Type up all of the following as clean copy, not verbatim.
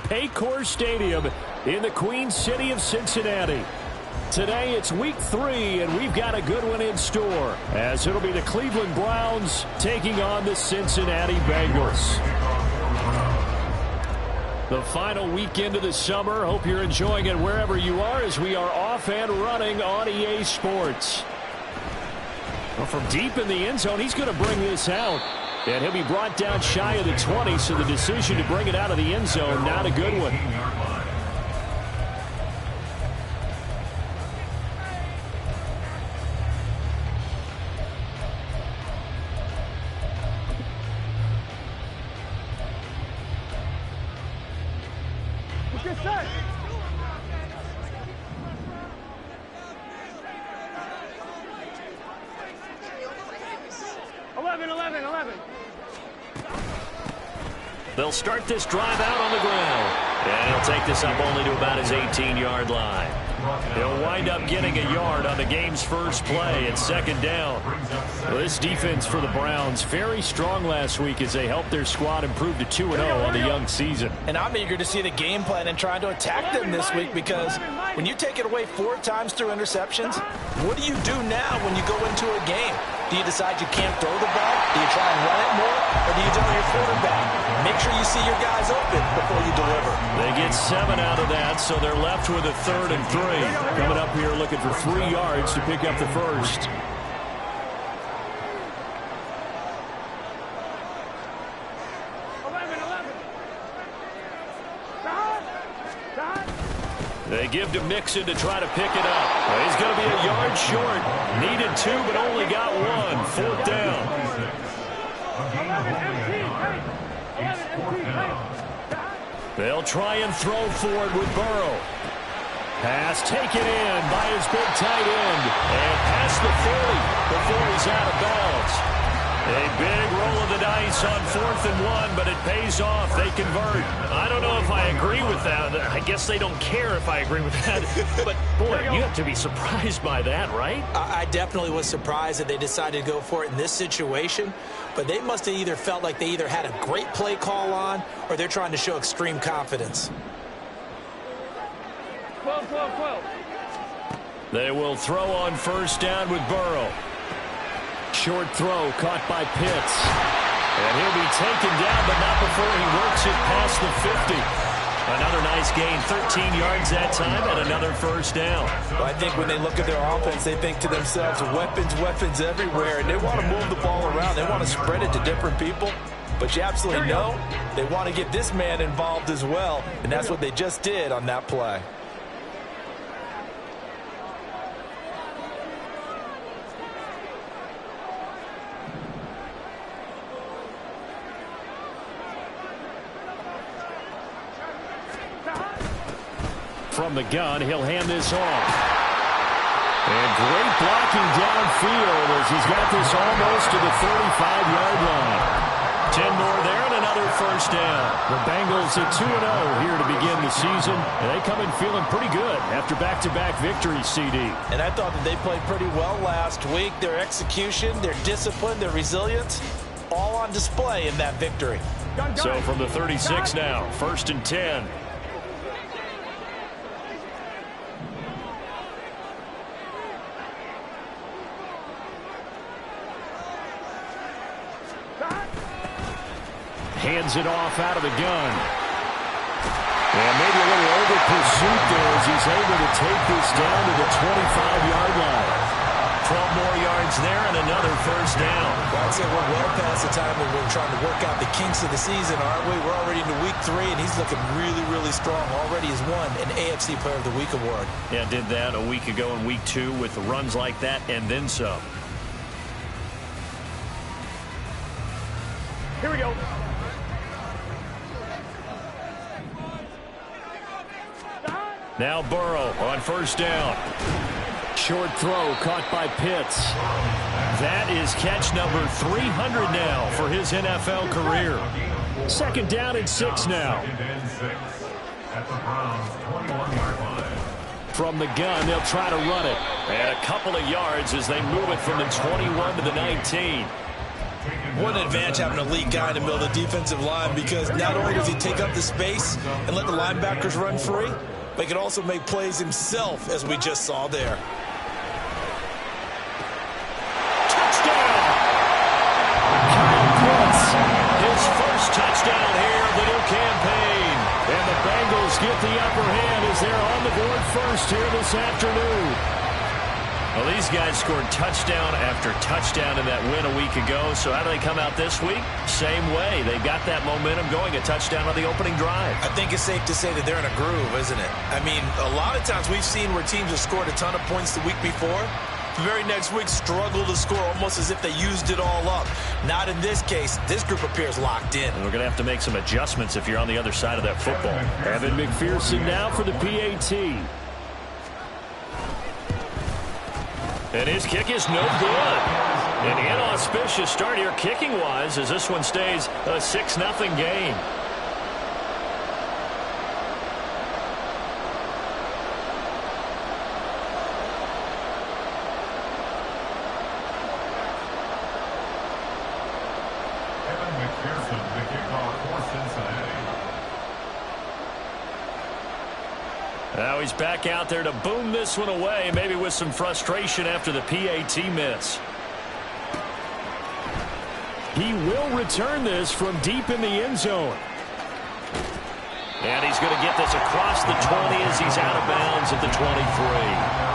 Paycor Stadium in the Queen City of Cincinnati. Today it's week 3, and we've got a good one in store, as it'll be the Cleveland Browns taking on the Cincinnati Bengals. The final weekend of the summer. Hope you're enjoying it wherever you are, as we are off and running on EA Sports. Well, from deep in the end zone, he's going to bring this out. And he'll be brought down shy of the 20, so the decision to bring it out of the end zone, not a good one. Good set. 11. They'll start this drive out on the ground. And he'll take this up only to about his 18-yard line. He'll wind up getting a yard on the game's first play at second down. Well, this defense for the Browns, very strong last week as they helped their squad improve to 2-0 on the young season. And I'm eager to see the game plan and trying to attack them this week, because when you take it away 4 times through interceptions, what do you do now when you go into a game? Do you decide you can't throw the ball? Do you try and run it more? Or do you tell your quarterback, make sure you see your guys open before you deliver? They get 7 out of that, so they're left with a 3rd and 3. Coming up here looking for 3 yards to pick up the first. They give to Mixon to try to pick it up. Well, he's going to be a yard short. Needed 2, but only got 1. 4th down. They'll try and throw forward with Burrow. Pass taken in by his big tight end. And past the 40 before he's out of bounds. A big roll of the dice on 4th and 1, but it pays off. They convert. I don't know if I agree with that. I guess they don't care if I agree with that. But, boy, you have to be surprised by that, right? I definitely was surprised that they decided to go for it in this situation. But they must have either felt like they either had a great play call on, or they're trying to show extreme confidence. 12. They will throw on 1st down with Burrow. Short throw caught by Pitts. And he'll be taken down, but not before he works it past the 50. Another nice gain, 13 yards that time, and another 1st down. Well, I think when they look at their offense, they think to themselves, weapons everywhere, and they want to move the ball around. They want to spread it to different people. But you absolutely know they want to get this man involved as well, and that's what they just did on that play. From the gun, he'll hand this off. And great blocking downfield as he's got this almost to the 35-yard line. 10 more there and another 1st down. The Bengals at 2-0 here to begin the season. And they come in feeling pretty good after back-to-back victories, CD. And I thought that they played pretty well last week. Their execution, their discipline, their resilience, all on display in that victory. So from the 36 now, 1st and 10. Hands it off out of the gun. And maybe a little over pursuit there as he's able to take this down to the 25-yard line. 12 more yards there and another 1st down. Well, I'd say we're well past the time when we're trying to work out the kinks of the season, aren't we? We're already into week 3, and he's looking really strong. Already has won an AFC Player of the Week award. Yeah, did that a week ago in week 2 with runs like that and then some. Here we go. Now Burrow on 1st down. Short throw caught by Pitts. That is catch number 300 now for his NFL career. 2nd down and 6 now. From the gun, they'll try to run it. And a couple of yards as they move it from the 21 to the 19. What an advantage having an elite guy in the middle of the defensive line, because not only does he take up the space and let the linebackers run free, but he can also make plays himself, as we just saw there. Touchdown! Kyle Pitts, his first touchdown here of the new campaign. And the Bengals get the upper hand as they're on the board first here this afternoon. Well, these guys scored touchdown after touchdown in that win a week ago. So how do they come out this week? Same way. They got that momentum going, a touchdown on the opening drive. I think it's safe to say that they're in a groove, isn't it? I mean, a lot of times we've seen where teams have scored a ton of points the week before. The very next week struggle to score, almost as if they used it all up. Not in this case. This group appears locked in. And we're going to have to make some adjustments if you're on the other side of that football. Evan McPherson now for the PAT. And his kick is no good. An inauspicious start here kicking-wise as this one stays a 6-0 game. Evan McPherson, the kickoff for Cincinnati. Now he's back out there to boom this one away, maybe with some frustration after the PAT miss. He will return this from deep in the end zone. And he's going to get this across the 20 as he's out of bounds at the 23.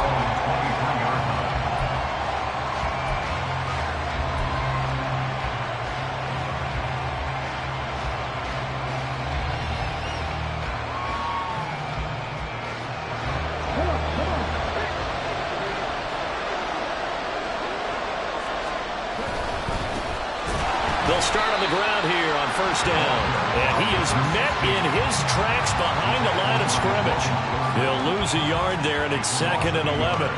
They'll start on the ground here on first down. And he is met in his tracks behind the line of scrimmage. He'll lose a yard there, and it's 2nd and 11.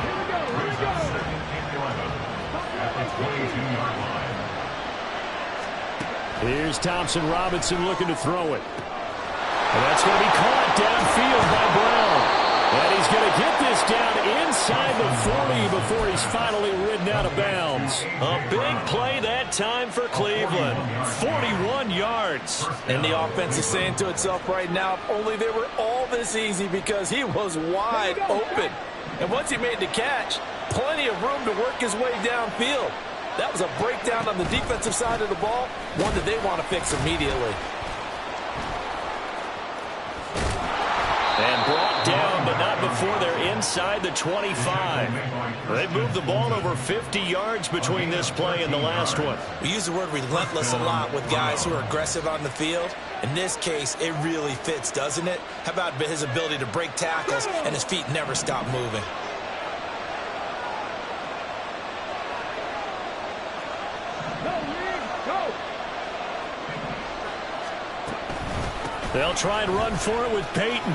Here's Thompson Robinson looking to throw it. And that's going to be caught downfield by Brown. And he's going to get this down inside the 40 before he's finally ridden out of bounds. A big play that time for Cleveland. 41 yards. And the offense is saying to itself right now, if only they were all this easy, because he was wide open. And once he made the catch, plenty of room to work his way downfield. That was a breakdown on the defensive side of the ball, one that they want to fix immediately. And brought down, but not before they're inside the 25. They've moved the ball over 50 yards between this play and the last one. We use the word relentless a lot with guys who are aggressive on the field. In this case, it really fits, doesn't it? How about his ability to break tackles and his feet never stop moving? They'll try and run for it with Peyton.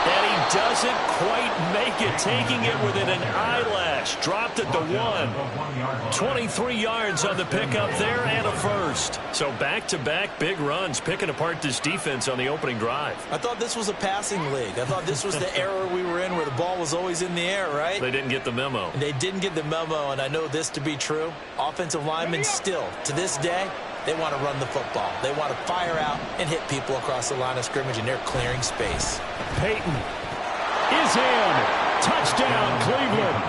And he doesn't quite make it, taking it within an eyelash. Dropped at the 1. 23 yards on the pickup there and a first. So back-to-back big runs, picking apart this defense on the opening drive. I thought this was a passing league. I thought this was the era we were in where the ball was always in the air, right? They didn't get the memo. They didn't get the memo, and I know this to be true. Offensive linemen still, to this day, they want to run the football. They want to fire out and hit people across the line of scrimmage, and they're clearing space. Peyton is in. Touchdown, Cleveland.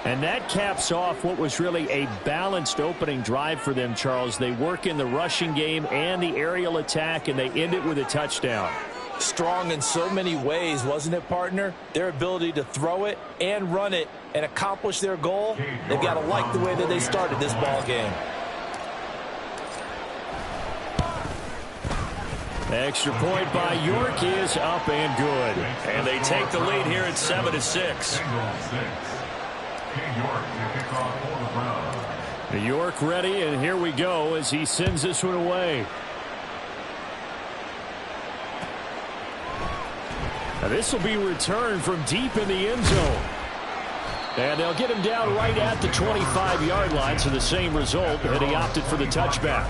And that caps off what was really a balanced opening drive for them, Charles. They work in the rushing game and the aerial attack, and they end it with a touchdown. Strong in so many ways, wasn't it, partner? Their ability to throw it and run it and accomplish their goal, they've got to like the way that they started this ball game. Extra point by York is up and good. And they take the lead here at 7-6. York ready, and here we go as he sends this one away. Now this will be returned from deep in the end zone. And they'll get him down right at the 25-yard line, so the same result, and he opted for the touchback.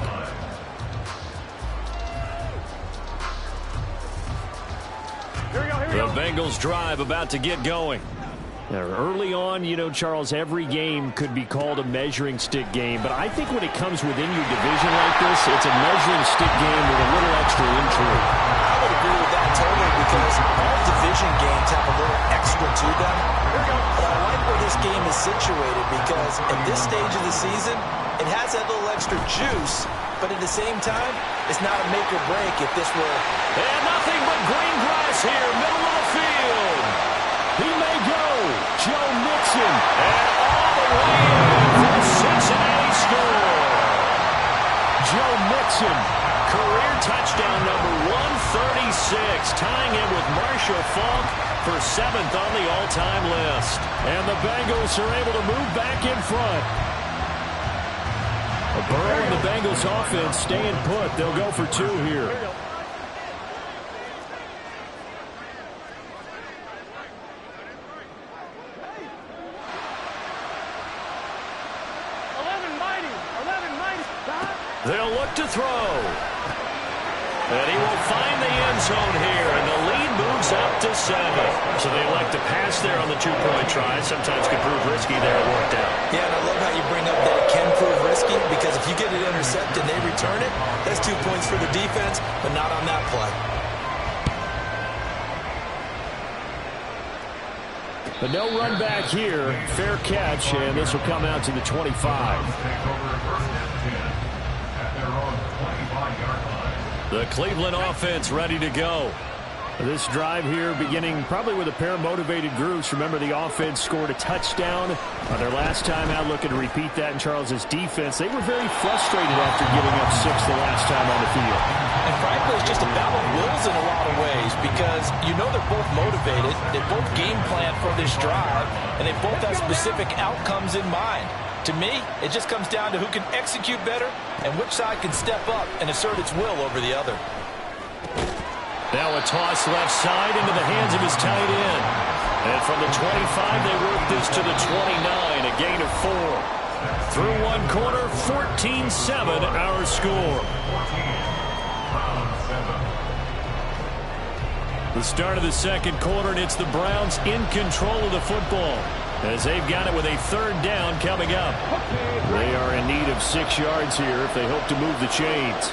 The Bengals drive about to get going. Early on, you know, Charles, every game could be called a measuring stick game. But I think when it comes within your division like this, it's a measuring stick game with a little extra intrigue. I would agree with that totally because all division games have a little extra to them. But I like where this game is situated because at this stage of the season, it has that little extra juice. But at the same time, it's not a make or break if this were... And nothing but green grass here, middle of the field. He may go. Joe Mixon. And all the way in for the Cincinnati score. Joe Mixon, career touchdown number 136, tying him with Marshall Faulk for 7th on the all-time list. And the Bengals are able to move back in front. Burrow and the Bengals offense staying put. They'll go for 2 here. They'll look to throw. And he will find the end zone here, and the lead moves up to 7. So they elect to pass there on the 2-point try. Sometimes can prove risky there. It worked out. Yeah, and I love how you bring up that it can prove risky because if you get it intercepted and they return it, that's 2 points for the defense, but not on that play. But no run back here. Fair catch, and this will come out to the 25. The Cleveland offense ready to go. This drive here beginning probably with a pair of motivated groups. Remember, the offense scored a touchdown their last time out, looking to repeat that in Charles's defense. They were very frustrated after giving up 6 the last time on the field. And frankly, it's just a battle of wills in a lot of ways because you know they're both motivated. They both game plan for this drive, and they both have specific outcomes in mind. To me, it just comes down to who can execute better and which side can step up and assert its will over the other. Now a toss left side into the hands of his tight end. And from the 25, they work this to the 29, a gain of 4. Through one quarter, 14-7 our score. The start of the second quarter, and it's the Browns in control of the football, as they've got it with a 3rd down coming up. They are in need of 6 yards here if they hope to move the chains.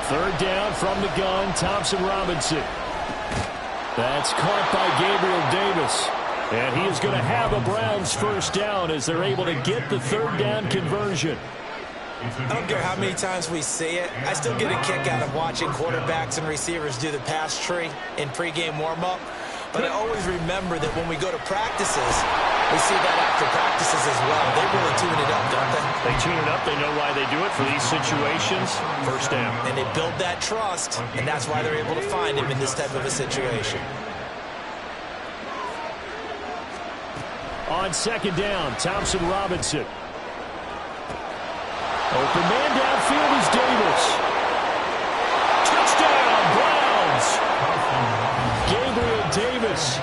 3rd down from the gun, Thompson Robinson. That's caught by Gabriel Davis. And he is going to have a Browns 1st down as they're able to get the 3rd down conversion. I don't care how many times we see it. I still get a kick out of watching quarterbacks and receivers do the pass tree in pregame warm-up. But I always remember that when we go to practices, we see that after practices as well. They really tune it up, don't they? They tune it up. They know why they do it for these situations. 1st down. And they build that trust, and that's why they're able to find him in this type of a situation. On 2nd down, Thompson Robinson. Open man downfield is Davis. Touchdown, Browns. Gabriel Davis,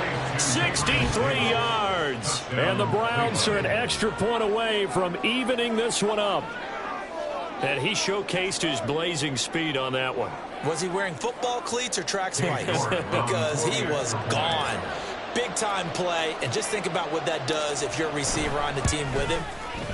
63 yards. And the Browns are an extra point away from evening this one up. And he showcased his blazing speed on that one. Was he wearing football cleats or track spikes? Because he was gone. Big-time play, and just think about what that does if you're a receiver on the team with him.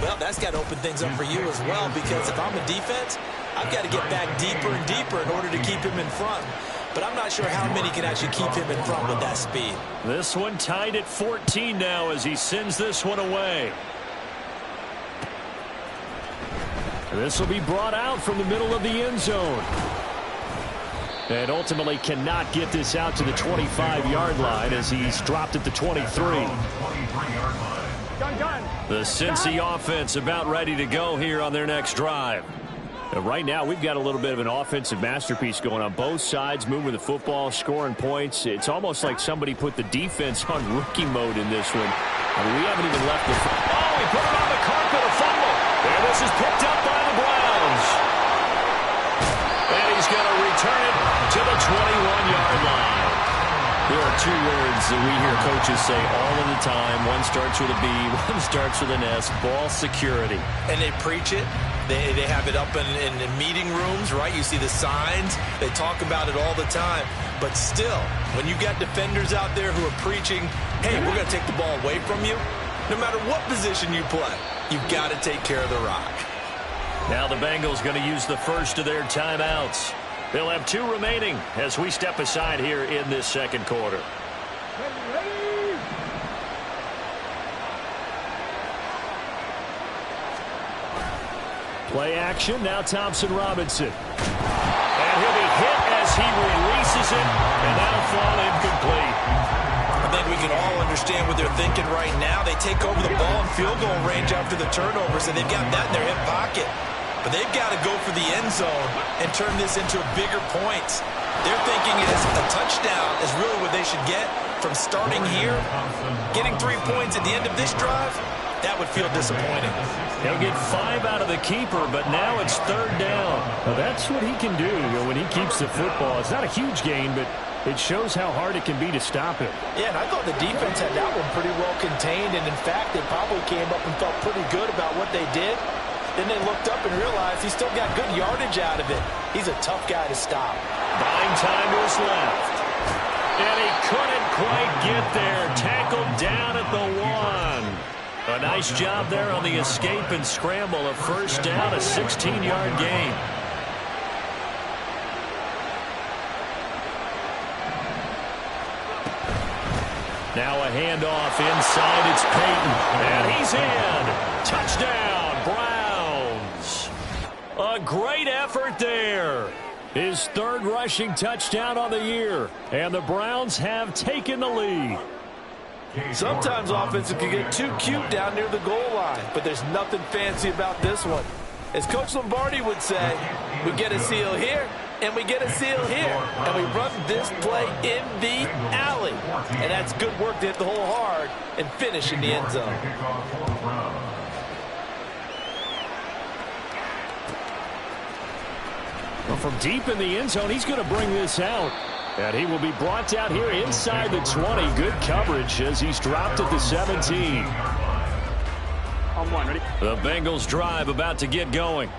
Well, that's got to open things up for you as well, because if I'm a defense, I've got to get back deeper and deeper in order to keep him in front. But I'm not sure how many can actually keep him in front with that speed. This one tied at 14 now as he sends this one away. This will be brought out from the middle of the end zone. And ultimately cannot get this out to the 25-yard line as he's dropped at the 23. The Cincy offense about ready to go here on their next drive. And right now we've got a little bit of an offensive masterpiece going on both sides, moving the football, scoring points. It's almost like somebody put the defense on rookie mode in this one. I mean, we haven't even left the... Oh, he put it on the carpet, a fumble. And this is picked up by the Browns. And he's going to return it to the 21-yard line. There are 2 words that we hear coaches say all of the time. One starts with a B, one starts with an S. Ball security. And they preach it, They have it up in meeting rooms, right? You see the signs. They talk about it all the time. But still, when you got defenders out there who are preaching, hey, we're going to take the ball away from you, no matter what position you play, you've got to take care of the rock. Now the Bengals going to use the first of their timeouts. They'll have 2 remaining as we step aside here in this second quarter. Play action, now Thompson Robinson. And he'll be hit as he releases it, and that'll fall incomplete. I think we can all understand what they're thinking right now. They take over the ball in field goal range after the turnover, so they've got that in their hip pocket. But they've got to go for the end zone and turn this into a bigger point. They're thinking a touchdown is really what they should get from starting here. Getting 3 points at the end of this drive, that would feel disappointing. They'll get 5 out of the keeper, but now it's 3rd down. Well, that's what he can do when he keeps the football. It's not a huge gain, but it shows how hard it can be to stop him. Yeah, and I thought the defense had that one pretty well contained, and in fact, they probably came up and felt pretty good about what they did. Then they looked up and realized he still got good yardage out of it. He's a tough guy to stop. Buying time was left. And he couldn't quite get there. Tackled down at the 1. A nice job there on the escape and scramble. A first down, a 16-yard gain. Now a handoff inside. It's Peyton. And he's in. Touchdown, Browns. A great effort there. His 3rd rushing touchdown on the year. And the Browns have taken the lead. Sometimes offenses can get too cute down near the goal line, but there's nothing fancy about this one. As Coach Lombardi would say, we get a seal here, and we get a seal here, and we run this play in the alley. And that's good work to hit the hole hard and finish in the end zone. Well, from deep in the end zone, he's going to bring this out. And he will be brought down here inside the 20. Good coverage as he's dropped at the 17. The Bengals drive about to get going.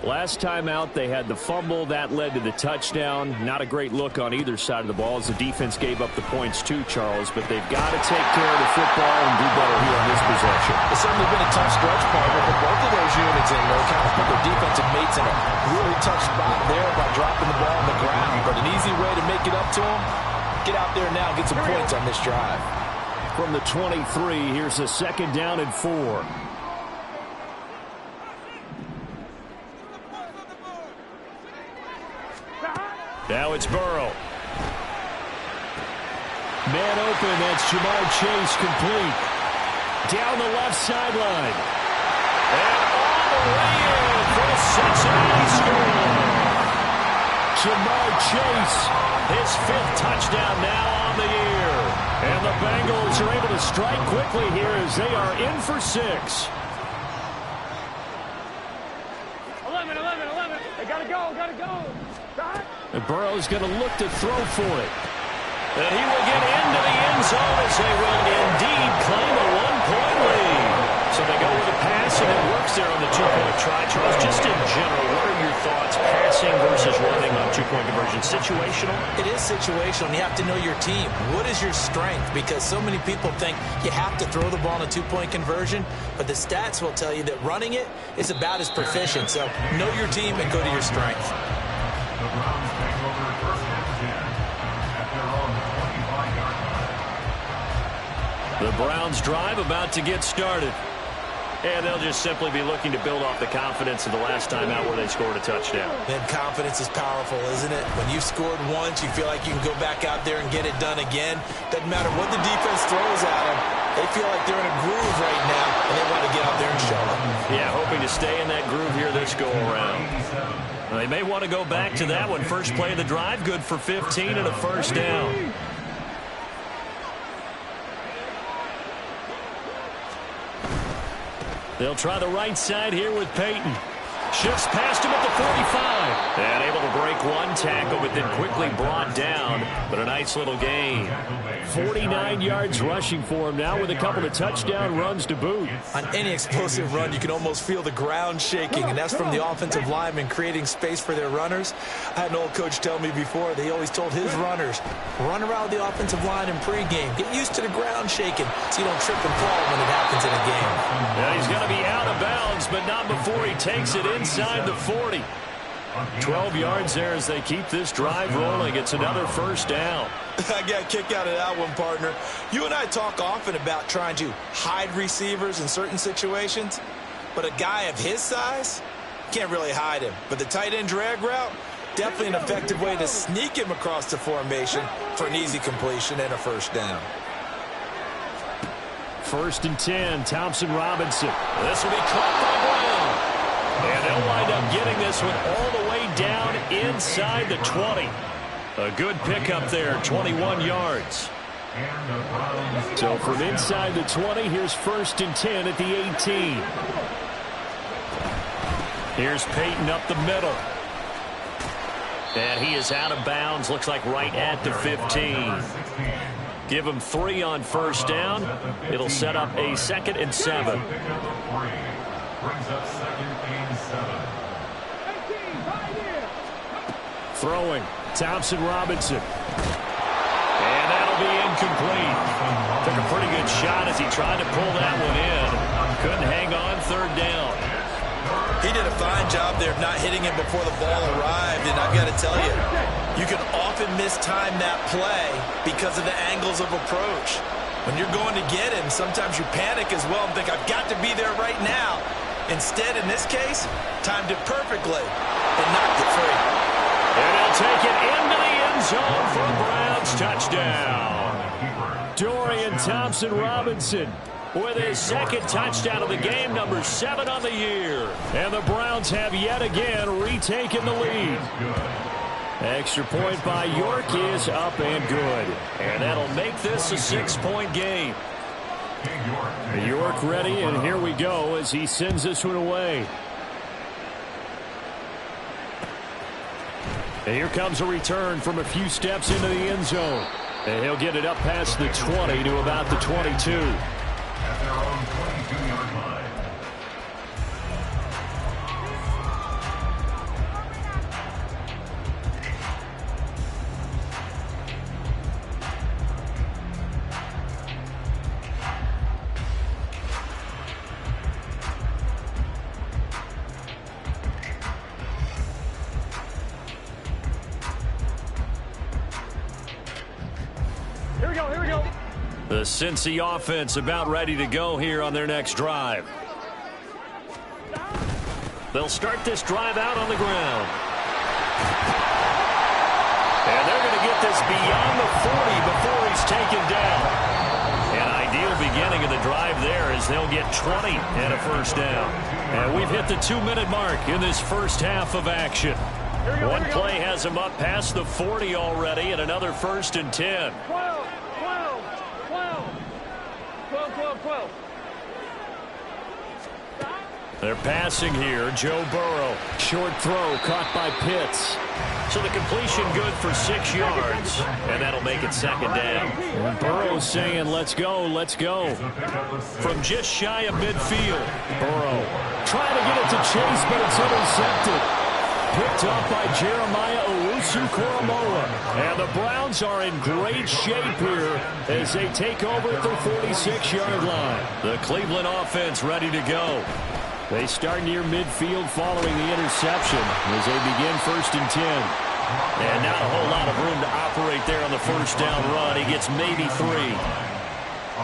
Last time out, they had the fumble. That led to the touchdown. Not a great look on either side of the ball as the defense gave up the points too, Charles. But they've got to take care of the football and do better here on this possession. It's certainly been a tough stretch, partner, for both of those units in there. Kind of put their defensive mates in a really tough spot there by dropping the ball on the ground. But an easy way to make it up to them, get out there now and get some points on this drive. From the 23, here's a 2nd down and 4. Now it's Burrow. Man open, that's Jamar Chase complete. Down the left sideline. And all the way in for a Cincinnati score. Jamar Chase, his 5th touchdown now on the year. And the Bengals are able to strike quickly here as they are in for 6. 11. They gotta go. And Burrow's going to look to throw for it. And he will get into the end zone as they will indeed claim a 1-point lead. So they go with a pass, and it works there on the 2-point try. Charles, just in general, what are your thoughts passing versus running on 2-point conversion? Situational? It is situational, and you have to know your team. What is your strength? Because so many people think you have to throw the ball in a 2-point conversion, but the stats will tell you that running it is about as proficient. So know your team and go to your strength. The Browns take over 1st and 10 at their own 25-yard line. The Browns drive about to get started. And they'll just simply be looking to build off the confidence of the last time out where they scored a touchdown. Man, confidence is powerful, isn't it? When you've scored once, you feel like you can go back out there and get it done again. Doesn't matter what the defense throws at them. They feel like they're in a groove right now, and they want to get out there and show them. Yeah, hoping to stay in that groove here this go-around. They may want to go back to that one. First play of the drive, good for 15 and a first down. They'll try the right side here with Peyton. Shifts past him at the 45. And able to break one tackle, but then quickly brought down. But a nice little gain. 49 yards rushing for him now with a couple of touchdown runs to boot. On any explosive run, you can almost feel the ground shaking, and that's from the offensive linemen creating space for their runners. I had an old coach tell me before, they always told his runners, run around the offensive line in pregame. Get used to the ground shaking so you don't trip and fall when it happens in a game. Yeah, he's going to be out of bounds, but not before he takes it inside the 40. 12 yards there as they keep this drive rolling. It's another first down. I got a kick out of that one, partner. You and I talk often about trying to hide receivers in certain situations, but a guy of his size can't really hide him. But the tight end drag route, definitely an effective way to sneak him across the formation for an easy completion and a first down. 1st and 10, Thompson Robinson. This will be caught by Brown. And they'll wind up getting this one all the way down inside the 20. A good pickup there, 21 yards. So from inside the 20, here's 1st and 10 at the 18. Here's Peyton up the middle. And he is out of bounds, looks like right at the 15. Give him 3 on first down. It'll set up a 2nd and 7. Brings up 2nd and 7. Throwing, Thompson Robinson. And that'll be incomplete. Took a pretty good shot as he tried to pull that one in. Couldn't hang on 3rd down. He did a fine job there of not hitting him before the ball arrived, and I've got to tell you, you can often mistime that play because of the angles of approach. When you're going to get him, sometimes you panic as well and think, I've got to be there right now. Instead, in this case, timed it perfectly and knocked it free. And he'll take it into the end zone for a Browns touchdown. Dorian Thompson-Robinson with his 2nd touchdown of the game, number 7 on the year. And the Browns have yet again retaken the lead. Extra point by York is up and good. And that'll make this a 6-point game. York ready, and here we go as he sends this one away. And here comes a return from a few steps into the end zone. And he'll get it up past the 20 to about the 22. At their own 22-yard line. Here we go. The Cincy offense about ready to go here on their next drive. They'll start this drive out on the ground. And they're going to get this beyond the 40 before he's taken down. An ideal beginning of the drive there as they'll get 20 and a first down. And we've hit the 2-minute mark in this first half of action. One play has him up past the 40 already, and another 1st and 10. 12. They're passing here. Joe Burrow. Short throw caught by Pitts. So the completion good for 6 yards. And that'll make it 2nd down. And Burrow's saying, let's go, let's go. From just shy of midfield. Burrow trying to get it to Chase, but it's intercepted. Picked up by Jeremiah Owusu-Koramoah. And the Browns are in great shape here as they take over at the 46-yard line. The Cleveland offense ready to go. They start near midfield following the interception as they begin 1st and 10. And not a whole lot of room to operate there on the first down run. He gets maybe 3.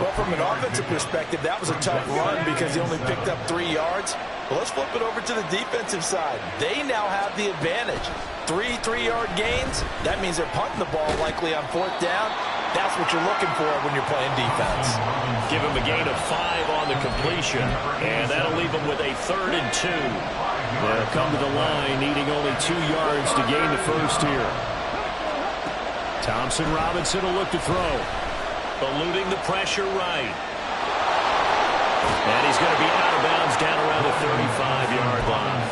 Well, from an offensive perspective, that was a tough run because he only picked up 3 yards. Well, let's flip it over to the defensive side. They now have the advantage. 3 3-yard gains. That means they're punting the ball likely on 4th down. That's what you're looking for when you're playing defense. Give him a gain of 5 on the completion. And that'll leave him with a 3rd and 2. They'll come to the line needing only 2 yards to gain the first here. Thompson Robinson will look to throw. Eluding the pressure right. And he's going to be out of bounds down around the 35-yard line.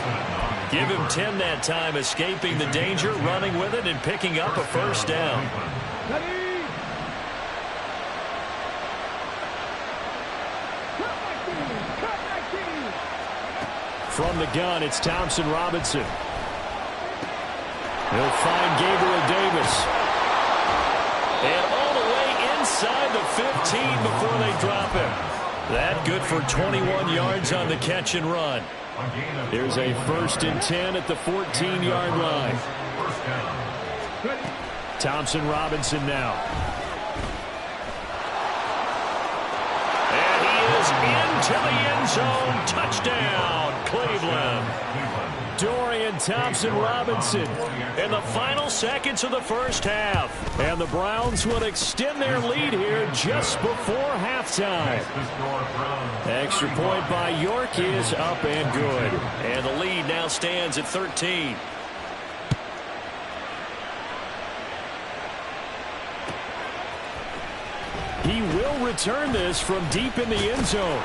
Give him 10 that time, escaping the danger, running with it, and picking up a first down. From the gun, it's Thompson Robinson. He'll find Gabriel Davis. And all the way inside the 15 before they drop him. That good for 21 yards on the catch and run. Here's a 1st and 10 at the 14-yard line. Thompson Robinson now. And he is into the end zone. Touchdown, Cleveland. Dorian Thompson-Robinson in the final seconds of the first half. And the Browns will extend their lead here just before halftime. Extra point by York is up and good. And the lead now stands at 13. He will return this from deep in the end zone.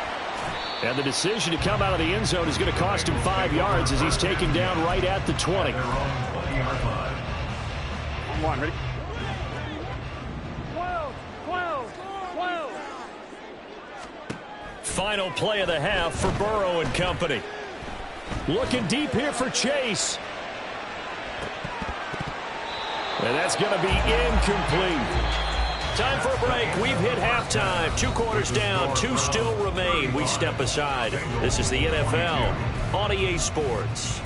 And the decision to come out of the end zone is going to cost him 5 yards as he's taken down right at the 20. One, ready? 12. Final play of the half for Burrow and company. Looking deep here for Chase. And that's going to be incomplete. Time for a break. We've hit halftime. 2 quarters down. 2 still remain. We step aside. This is the NFL on EA Sports.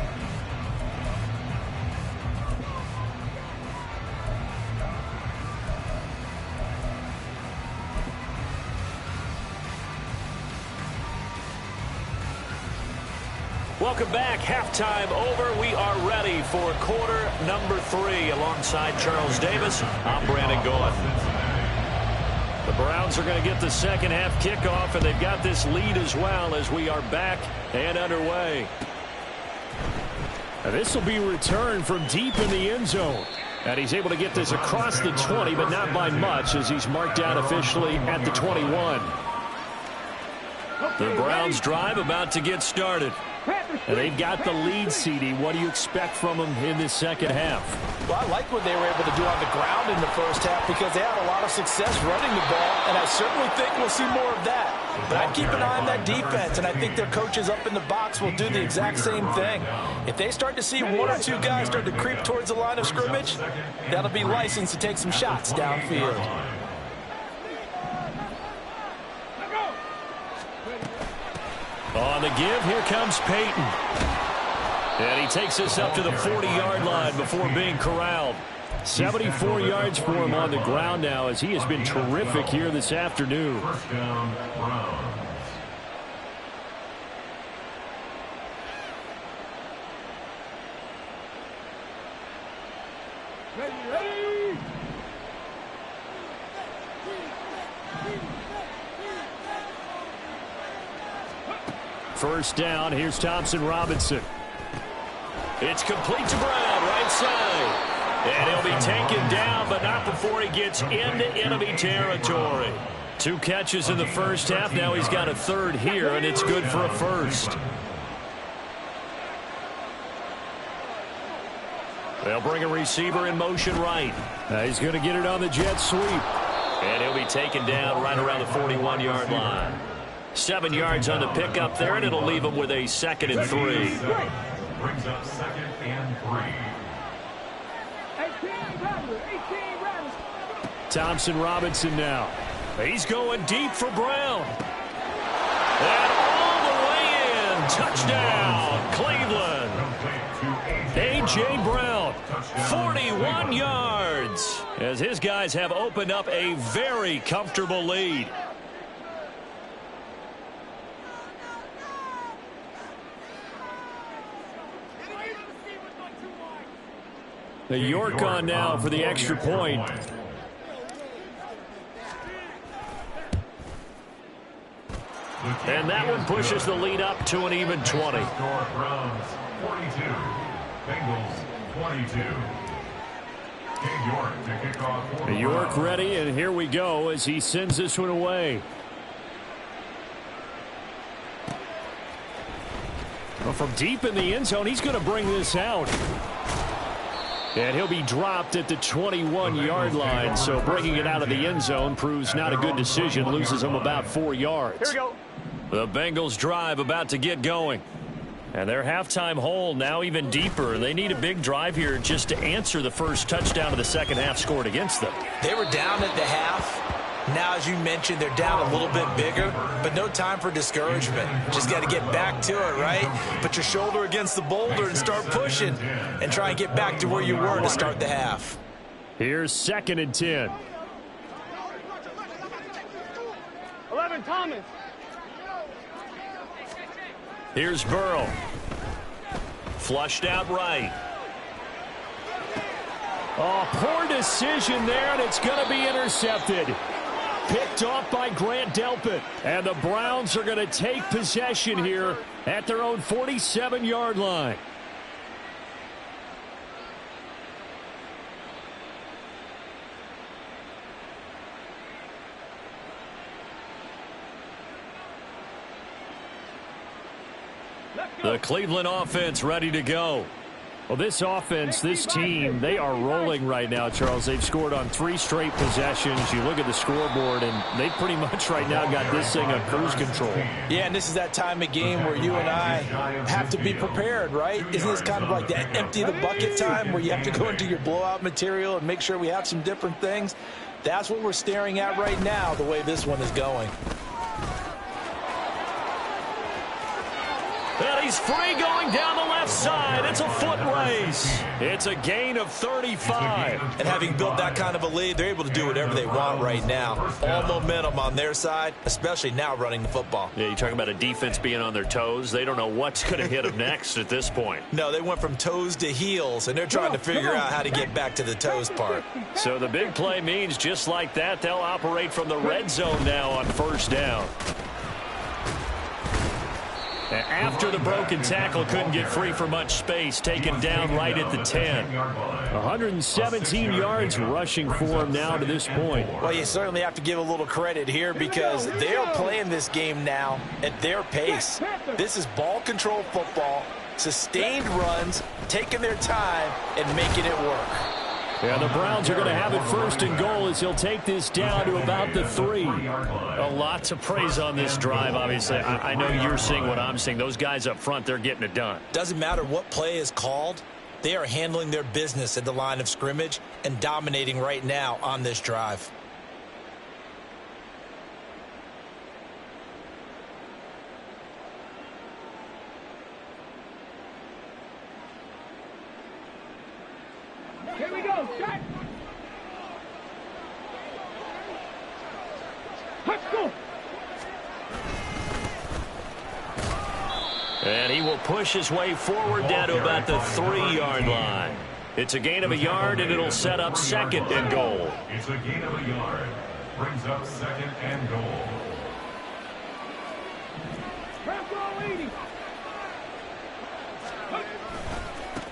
Welcome back. Halftime over. We are ready for quarter number 3. Alongside Charles Davis, I'm Brandon Gaudin. The Browns are going to get the second half kickoff, and they've got this lead as well as we are back and underway. Now this will be returned from deep in the end zone. And he's able to get this across the 20, but not by much as he's marked out officially at the 21. The Browns drive about to get started. And they've got the lead, CD. What do you expect from them in this second half? Well, I like what they were able to do on the ground in the first half because they had a lot of success running the ball, and I certainly think we'll see more of that. But I'd keep an eye on that defense, and I think their coaches up in the box will do the exact same thing. If they start to see 1 or 2 guys start to creep towards the line of scrimmage, that'll be licensed to take some shots downfield. On the give, here comes Peyton. And he takes us up to the 40-yard line before being corralled. 74 yards for him on the ground now as he has been terrific here this afternoon. First down, Browns. Ready. First down, here's Thompson Robinson. It's complete to Brown, right side. And he'll be taken down, but not before he gets into enemy territory. 2 catches in the first half. Now he's got a 3rd here, and it's good for a first. They'll bring a receiver in motion right. He's going to get it on the jet sweep. And he'll be taken down right around the 41-yard line. 7 yards on the pickup there, and it'll leave him with a 2nd and 3. Brings up 2nd and 3. Thompson Robinson now. He's going deep for Brown. And all the way in. Touchdown, Cleveland. A.J. Brown, 41 yards. As his guys have opened up a very comfortable lead. The York on now for the extra point. And that one pushes the lead up to an even 20. Browns 42, Bengals 22. York to kick off. York ready, and here we go as he sends this one away. Well, from deep in the end zone, he's going to bring this out. And he'll be dropped at the 21-yard line. So bringing it out of the end zone proves not a good decision. Loses him about 4 yards. Here we go. The Bengals drive about to get going. And their halftime hole now even deeper. They need a big drive here just to answer the first touchdown of the second half scored against them. They were down at the half. Now, as you mentioned, they're down a little bit bigger, but no time for discouragement. Just got to get back to it, right? Put your shoulder against the boulder and start pushing and try and get back to where you were to start the half. Here's 2nd and 10. 11, Thomas. Here's Burrow. Flushed out right. Oh, poor decision there, and it's going to be intercepted. Picked off by Grant Delpit. And the Browns are going to take possession here at their own 47-yard line. The Cleveland offense ready to go. Well, this offense, this team, they are rolling right now, Charles. They've scored on 3 straight possessions. You look at the scoreboard, and they pretty much right now got this thing on cruise control. Yeah, and this is that time of game where you and I have to be prepared, right? Isn't this kind of like that empty the bucket time where you have to go into your blowout material and make sure we have some different things? That's what we're staring at right now, the way this one is going. And he's free going down the left side. It's a foot race. It's a gain of 35. And having built that kind of a lead, they're able to do whatever they want right now. All momentum on their side, especially now running the football. Yeah, you talk about a defense being on their toes. They don't know what's going to hit them next at this point. No, they went from toes to heels, and they're trying to figure out how to get back to the toes part. So the big play means just like that, they'll operate from the red zone now on 1st down. After the broken tackle, couldn't get free for much space, taken down right at the 10. 117 yards rushing for him now to this point. Well, you certainly have to give a little credit here because they are playing this game now at their pace. This is ball control football, sustained runs, taking their time, and making it work. Yeah, the Browns are going to have it 1st and goal as he'll take this down to about the 3. A lot to praise on this drive, obviously. I know you're seeing what I'm seeing. Those guys up front, they're getting it done. Doesn't matter what play is called. They are handling their business at the line of scrimmage and dominating right now on this drive. Here we go. Set. Let's go. And he will push his way forward down to about the 3-yard line. It's a gain of a yard, and it'll set up 2nd and goal. It's a gain of a yard. Brings up 2nd and goal.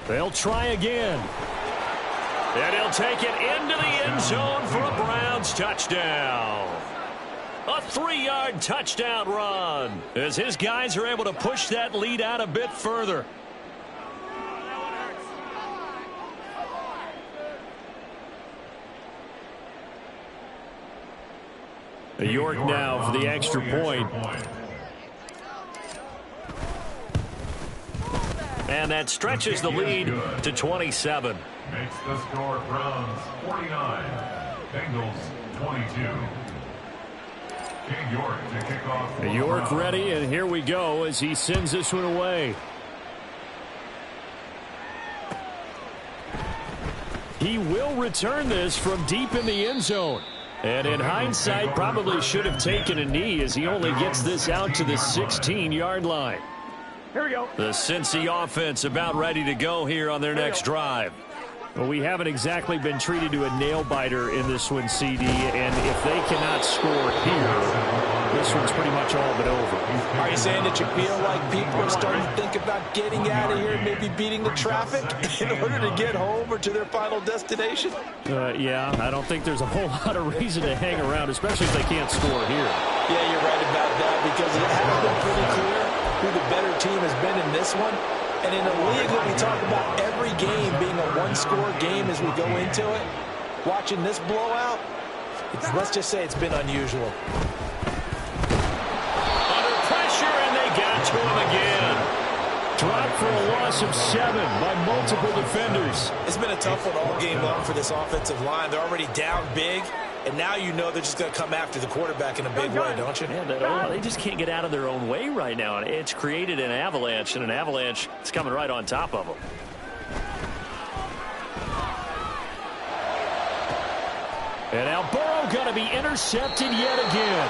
They'll try again. And he'll take it into the end zone for a Browns touchdown. A 3-yard touchdown run as his guys are able to push that lead out a bit further. York now for the extra point. And that stretches the lead to 27. Makes the score Browns 49, Bengals 22. King York to kick off. York ready, and here we go as he sends this one away. He will return this from deep in the end zone. And in hindsight, probably should have taken a knee as he only gets this out to the 16-yard line. Here we go. The Cincy offense about ready to go here on their next drive. Well, we haven't exactly been treated to a nail-biter in this one, CD, and if they cannot score here, this one's pretty much all but over. Are you saying that you feel like people are starting to think about getting out of here, maybe beating the traffic in order to get home or to their final destination? Yeah, I don't think there's a whole lot of reason to hang around, especially if they can't score here. Yeah, you're right about that because it has been pretty clear. who the better team has been in this one. And in a league that we talk about every game being a one-score game as we go into it, watching this blowout, let's just say it's been unusual. Under pressure, and they got to him again. Dropped for a loss of 7 by multiple defenders. It's been a tough one all game long for this offensive line. They're already down big, and now you know they're just going to come after the quarterback in a big way, don't you? Yeah, they just can't get out of their own way right now. It's created an avalanche, and an avalanche is coming right on top of them. And now Burrow going to be intercepted yet again.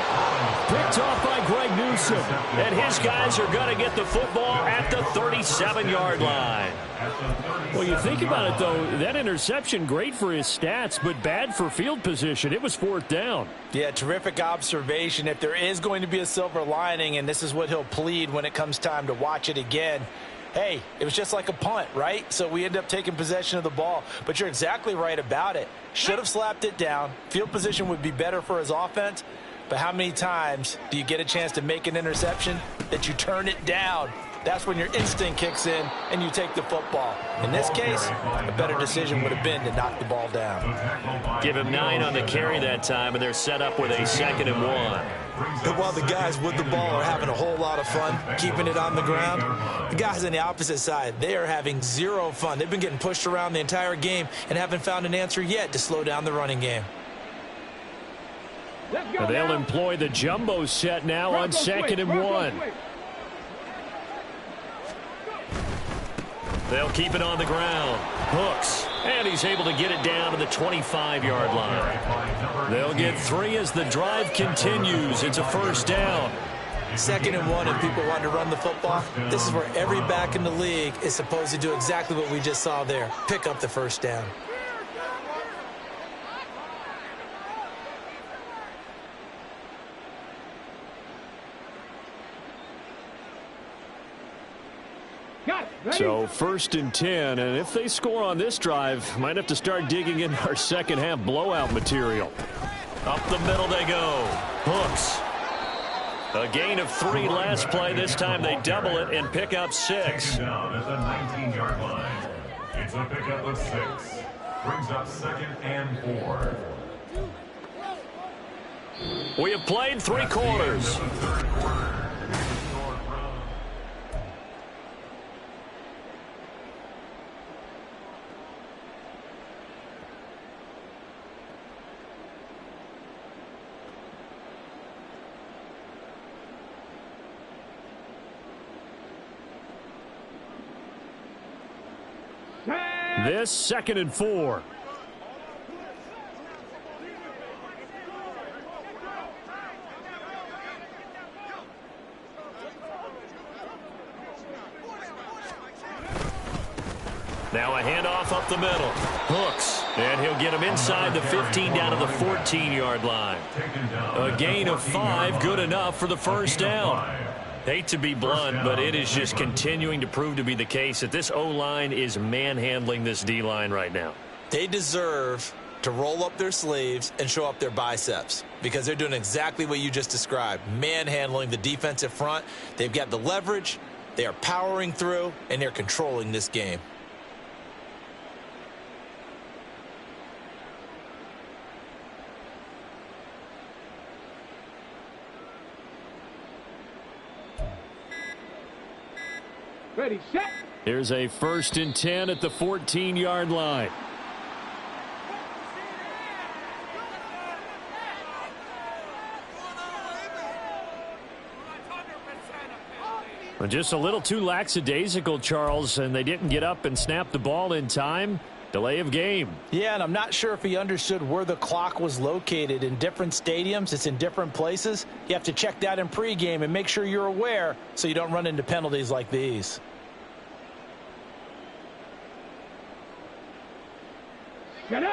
Picked off by Greg Newsome. And his guys are going to get the football at the 37-yard line. Well, you think about it, though, that interception, great for his stats, but bad for field position. It was 4th down. Yeah, terrific observation. If there is going to be a silver lining, and this is what he'll plead when it comes time to watch it again, hey, it was just like a punt, right? So we end up taking possession of the ball. But you're exactly right about it. Should have slapped it down. Field position would be better for his offense. But how many times do you get a chance to make an interception that you turn it down? That's when your instinct kicks in and you take the football. In this case, a better decision would have been to knock the ball down. Give him 9 on the carry that time, and they're set up with a 2nd and 1. And while the guys with the ball are having a whole lot of fun keeping it on the ground, the guys on the opposite side, they are having zero fun. They've been getting pushed around the entire game and haven't found an answer yet to slow down the running game. They'll employ the jumbo set now on 2nd and 1. They'll keep it on the ground. Hooks. And he's able to get it down to the 25-yard line. They'll get 3 as the drive continues. It's a 1st down. 2nd and 1, and people want to run the football. This is where every back in the league is supposed to do exactly what we just saw there. Pick up the 1st down. So 1st and 10, and if they score on this drive, might have to start digging in our second half blowout material. Up the middle they go. Hooks. A gain of 3 last play. This time they double it and pick up 6. Down at the 19-yard line. It's a pickup of 6. Brings up 2nd and 4. We have played 3 quarters. This 2nd and 4. Now a handoff up the middle. Hooks. And he'll get him inside the 15 down to the 14-yard line. A gain of 5, good enough for the 1st down. Hate to be blunt, but it is just continuing to prove to be the case that this O-line is manhandling this D-line right now. They deserve to roll up their sleeves and show up their biceps because they're doing exactly what you just described, manhandling the defensive front. They've got the leverage, they are powering through, and they're controlling this game. Ready, set. Here's a 1st and 10 at the 14-yard line. Well, just a little too lackadaisical, Charles, and they didn't get up and snap the ball in time. Delay of game. Yeah, and I'm not sure if he understood where the clock was located. In different stadiums, it's in different places. You have to check that in pregame and make sure you're aware so you don't run into penalties like these.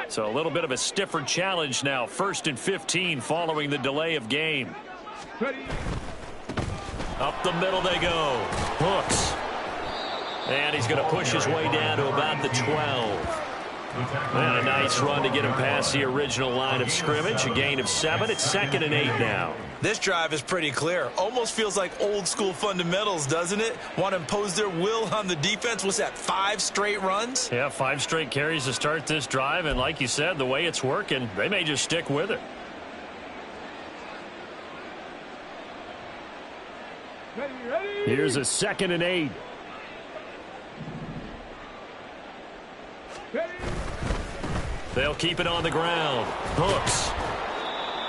So a little bit of a stiffer challenge now. 1st and 15 following the delay of game. Up the middle they go. Hooks. And he's going to push his way down to about the 12. And a nice run to get him past the original line of scrimmage. A gain of 7. It's 2nd and 8 now. This drive is pretty clear. Almost feels like old school fundamentals, doesn't it? Want to impose their will on the defense. What's that, 5 straight runs? Yeah, 5 straight carries to start this drive. And like you said, the way it's working, they may just stick with it. Ready. Here's a 2nd and 8. Ready. They'll keep it on the ground. Hooks.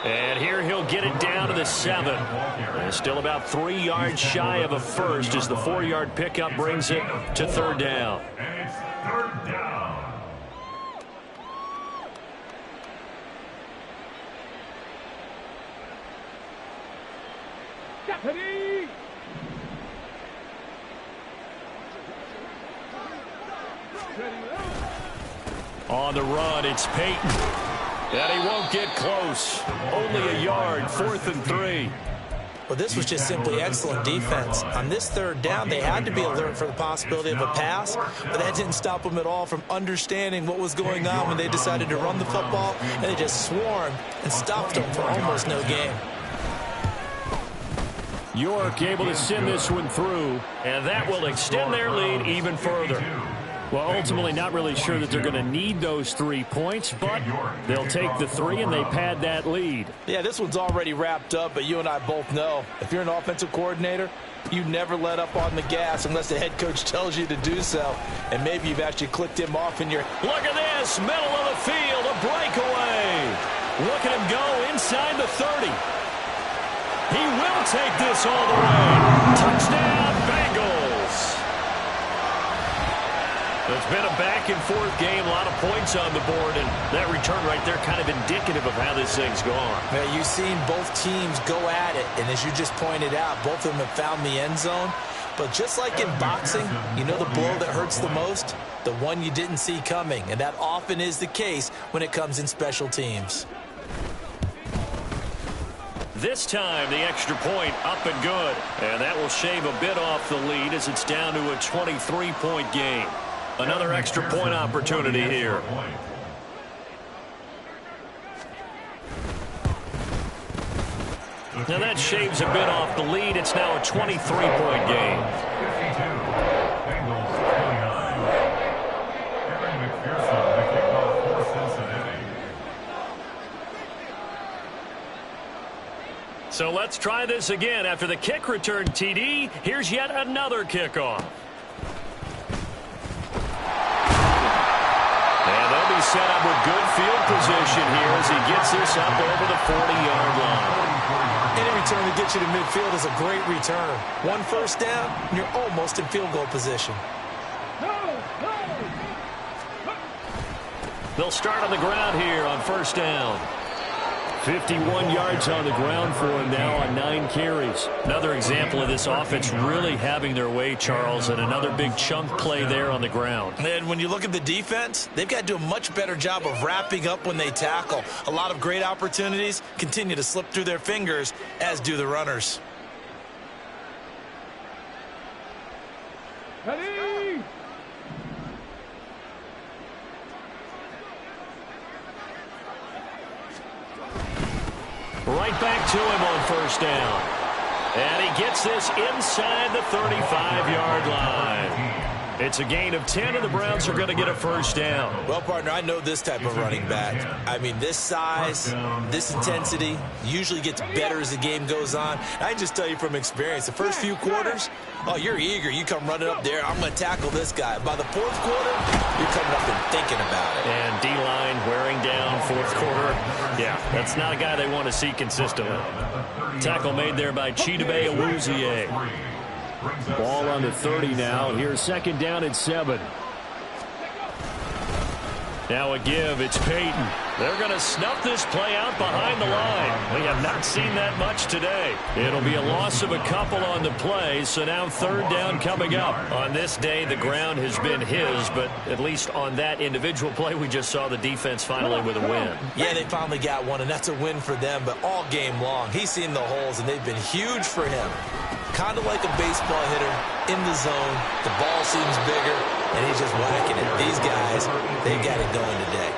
And here he'll get it down to the 7. And still about 3 yards shy of a first as the 4-yard pickup brings it to 3rd down. And it's 3rd down. Ready. On the run, it's Peyton. And he won't get close. Only a yard, 4th and 3. Well, this was just simply excellent defense. On this 3rd down, they had to be alert for the possibility of a pass, but that didn't stop them at all from understanding what was going on when they decided to run the football, and they just swarmed and stopped them for almost no gain. York able to send this one through, and that will extend their lead even further. Well, ultimately not really sure that they're going to need those 3 points, but they'll take the 3 and they pad that lead. Yeah, this one's already wrapped up, but you and I both know if you're an offensive coordinator, you never let up on the gas unless the head coach tells you to do so. And maybe you've actually clicked him off in your... Look at this, middle of the field, a breakaway. Look at him go inside the 30. He will take this all the way. Touchdown, Bengals. It's been a back-and-forth game, a lot of points on the board, and that return right there kind of indicative of how this thing's gone. Man, you've seen both teams go at it, and as you just pointed out, both of them have found the end zone. But just like in boxing, you know the blow that hurts the most? The one you didn't see coming, and that often is the case when it comes in special teams. This time, the extra point up and good, and that will shave a bit off the lead as it's down to a 23-point game. Another extra point opportunity here. Now that shaves a bit off the lead. It's now a 23-point game. 52. Bengals 29. Aaron McPherson, the kickoff for Cincinnati. So let's try this again. After the kick return TD, here's yet another kickoff. And they'll be set up with good field position here as he gets this up over the 40-yard line. Any return that gets you to midfield is a great return. 1 first down, and you're almost in field goal position. They'll start on the ground here on 1st down. 51 yards on the ground for him now on 9 carries. Another example of this offense really having their way, Charles, and another big chunk play there on the ground. And when you look at the defense, they've got to do a much better job of wrapping up when they tackle. A lot of great opportunities continue to slip through their fingers, as do the runners. Ready. Right back to him on 1st down. And he gets this inside the 35-yard line. It's a gain of 10, and the Browns are going to get a 1st down. Well, partner, I know this type of running back. I mean, this size, this intensity usually gets better as the game goes on. I can just tell you from experience, the first few quarters, oh, you're eager. You come running up there, I'm going to tackle this guy. By the 4th quarter, you're coming up and thinking about it. And D-line wearing down 4th quarter. Yeah, that's not a guy they want to see consistently. Tackle made there by Chidobe Awuzie. Ball on the 30 now. Here's 2nd down and 7. Now a give. It's Peyton. They're going to snuff this play out behind the line. We have not seen that much today. It'll be a loss of a couple on the play, so now 3rd down coming up. On this day, the ground has been his, but at least on that individual play, we just saw the defense finally with a win. Yeah, they finally got one, and that's a win for them, but all game long, he's seen the holes, and they've been huge for him. Kind of like a baseball hitter in the zone. The ball seems bigger. and he's just whacking it. These guys, they got it going today.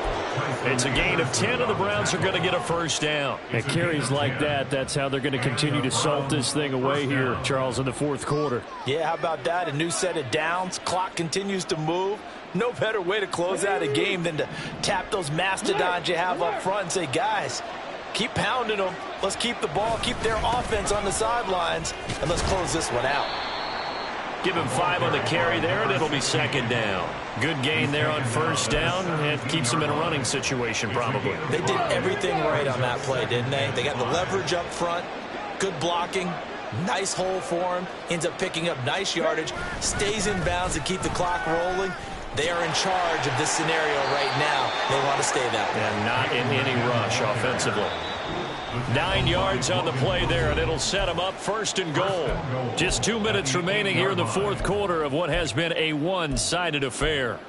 It's a gain of 10, and the Browns are going to get a first down. And carries like that, that's how they're going to continue to salt this thing away here, Charles, in the fourth quarter. Yeah, how about that? A new set of downs. Clock continues to move. No better way to close out a game than to tap those mastodons you have up front and say, guys, keep pounding them. Let's keep the ball, keep their offense on the sidelines, and let's close this one out. Give him 5 on the carry there, and it'll be second down. Good gain there on first down, and keeps him in a running situation probably. They did everything right on that play, didn't they? They got the leverage up front, good blocking, nice hole for him, ends up picking up nice yardage, stays in bounds to keep the clock rolling. They are in charge of this scenario right now. They want to stay that way. And not in any rush offensively. 9 yards on the play there, and it'll set them up first and goal. Just 2 minutes remaining here in the fourth quarter of what has been a one-sided affair.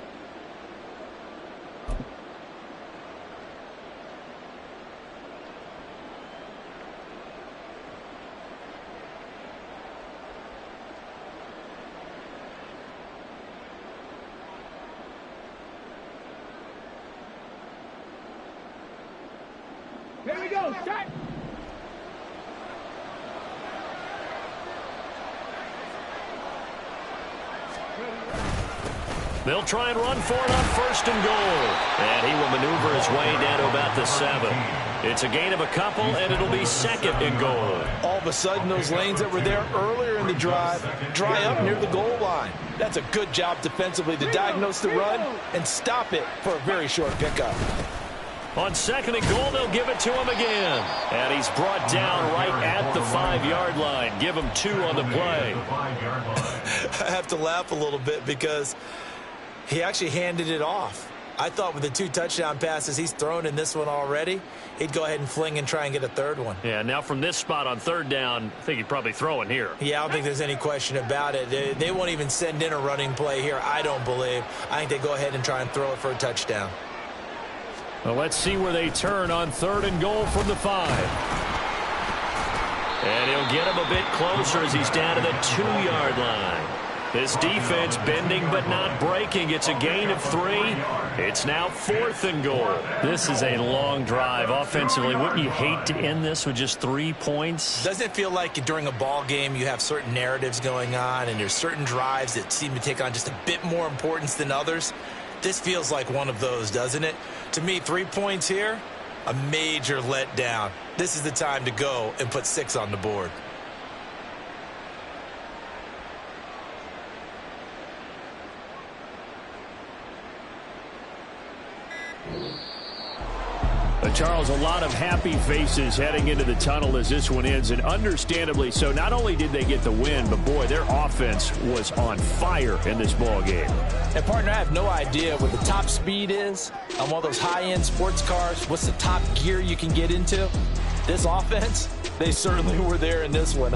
Here we go. Start. They'll try and run for it on first and goal. And he will maneuver his way down to about the 7. It's a gain of a couple, and it'll be second and goal. All of a sudden, those lanes that were there earlier in the drive dry up near the goal line. That's a good job defensively to diagnose the run and stop it for a very short pickup. On second and goal, they'll give it to him again. And he's brought down right at the 5-yard line. Give him 2 on the play. I have to laugh a little bit because he actually handed it off. I thought with the 2 touchdown passes he's thrown in this one already, he'd go ahead and fling and try and get a third one. Yeah, now from this spot on third down, I think he'd probably throw in here. Yeah, I don't think there's any question about it. They won't even send in a running play here, I don't believe. I think they go ahead and try and throw it for a touchdown. Well, let's see where they turn on third and goal from the 5. And he'll get him a bit closer as he's down to the 2-yard line. This defense bending but not breaking. It's a gain of 3. It's now 4th and goal. This is a long drive offensively. Wouldn't you hate to end this with just 3 points? Doesn't it feel like during a ball game you have certain narratives going on and there's certain drives that seem to take on just a bit more importance than others? This feels like one of those, doesn't it? To me, 3 points here, a major letdown. This is the time to go and put 6 on the board. Charles, a lot of happy faces heading into the tunnel as this one ends, and understandably so. Not only did they get the win, but boy, their offense was on fire in this ball game. And partner, I have no idea what the top speed is on one of those high-end sports cars. What's the top gear you can get into? This offense, they certainly were there in this one.